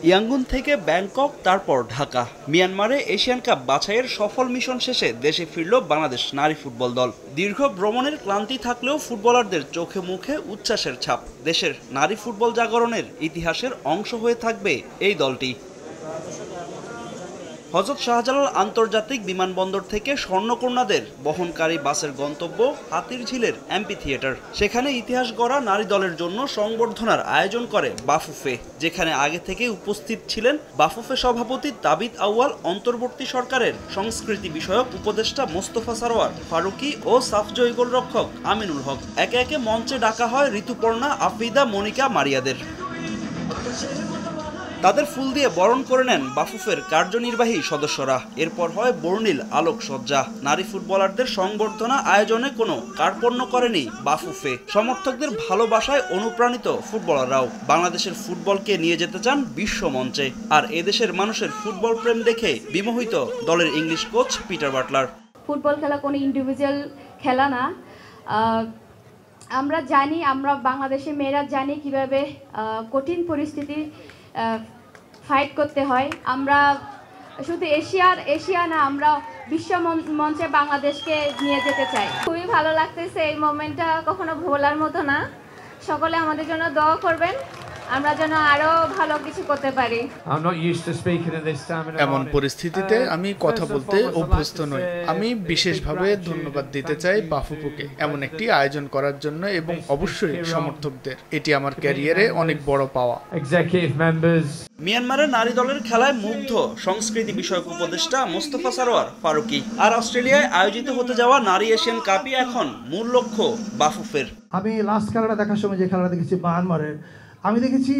Yangon থেকে Bangkok, তারপর ঢাকা। মিয়ানমারে এশিয়ান কাপ বাছাইয়ের সফল মিশন শেষে দেশে ফিরল বাংলাদেশ নারী ফুটবল দল। দীর্ঘ ভ্রমণের ক্লান্তি থাকলেও ফুটবলারদের চোখে মুখে উচ্ছ্বাসের ছাপ। দেশের নারী ফুটবল জাগরণের ইতিহাসের অংশ হয়ে থাকবে এই দলটি। হযরত শাহজালাল আন্তর্জাতিক বিমানবন্দর থেকে স্বর্ণকন্যাদের বহনকারী বাসের গন্তব্য হাতিরঝিলের এমপি থিয়েটার। সেখানে ইতিহাস গড়া নারী দলের জন্য সংবর্ধনার আয়োজন করে বাফুফে, যেখানে আগে থেকে উপস্থিত ছিলেন বাফুফে সভাপতি তাবিত আউয়াল, অন্তর্বর্তী সরকারের সংস্কৃতি বিষয়ক উপদেষ্টা মোস্তফা সারোয়ার ফারুকী ও সাফজয়ী গোলরক্ষক আমিনুল হক। একে একে মঞ্চে ডাকা হয় ঋতুপর্ণা, আফিদা, মনিকা, মারিয়াদের। তাদের ফুল দিয়ে বরণ করে নেন বাফুফের কার্যনির্বাহী সদস্যরা। এরপর হয় বর্ণিল আলোকসজ্জা। নারী ফুটবলারদের সংবর্ধনা আয়োজনে কোনো কার্পণ্য করেনি বাফুফে। সমর্থকদের ভালোবাসায় অনুপ্রাণিত ফুটবলাররাও বাংলাদেশের ফুটবলকে নিয়ে যেতে চান বিশ্ব মঞ্চে। আর এদেশের মানুষের ফুটবল প্রেম দেখে বিমোহিত দলের English coach Peter Butler. Football খেলা কোনো ইন্ডিভিজুয়াল খেলা না। আমরা জানি, আমরা বাংলাদেশের মেয়েরা জানি কিভাবে কঠিন পরিস্থিতি ফাইট করতে হয়। আমরা শুধু এশিয়া না, আমরা বিশ্ব মঞ্চে বাংলাদেশকে নিয়ে যেতে চাই। খুবই ভালো লাগতেছে, এই মোমেন্টটা কখনো ভোলার মতো না। সকলে আমাদের জন্য দোয়া করবেন, আমরা যেন আরো ভালো কিছু করতে পারি। এমন পরিস্থিতিতে আমি কথা বলতে অভ্যস্ত নই। আমি বিশেষভাবে ধন্যবাদ দিতে চাই বাফুফুকে এমন একটি আয়োজন করার জন্য, এবং অবশ্যই সমর্থকদের। এটি আমার ক্যারিয়ারে অনেক বড় পাওয়া। মিয়ানমারের নারী দলের খেলায় মুগ্ধ সংস্কৃতি বিষয়ক উপদেষ্টা মোস্তফা সারোয়ার ফারুকী। আর অস্ট্রেলিয়ায় আয়োজিত হতে যাওয়া নারী এশিয়ান কাপই এখন মূল লক্ষ্য বাফুফের। আমি লাস্ট খেলাটা দেখার সময় যে খেলাটা দেখেছি মায়ানমারের, আমি দেখেছি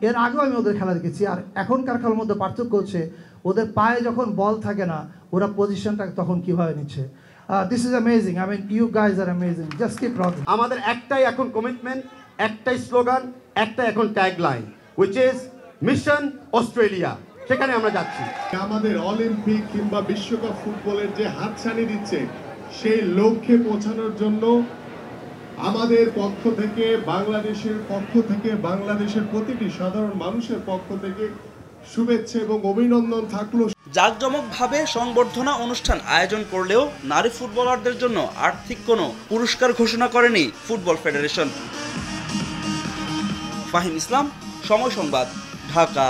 এর আগেও আমি ওদের খেলা দেখেছি। আর এখনকার খেলার মধ্যে পার্থক্য হচ্ছে ওদের পায়ে যখন বল থাকে না, ওরা পজিশনটা তখন কিভাবে নিচ্ছে। This is amazing. I mean, you guys are amazing, just keep rocking. আমাদের একটাই এখন কমিটমেন্ট, একটাই স্লোগান, একটাই এখন tagline, which is mission Australia. সেখানে আমরা যাচ্ছি। আমাদের অলিম্পিক কিংবা বিশ্বকাপ ফুটবলের যে হাতছানি দিচ্ছে, সেই লক্ষ্যে পৌঁছানোর জন্য আমাদের পক্ষ থেকে, বাংলাদেশের পক্ষ থেকে, বাংলাদেশের প্রতিটি সাধারণ মানুষের পক্ষ থেকে শুভেচ্ছা এবং অভিনন্দন থাকলো। জাঁকজমকভাবে সংবর্ধনা অনুষ্ঠান আয়োজন করলেও নারী ফুটবলারদের জন্য আর্থিক কোনো পুরস্কার ঘোষণা করেনি ফুটবল ফেডারেশন। ফাহিম ইসলাম, সময় সংবাদ, ঢাকা।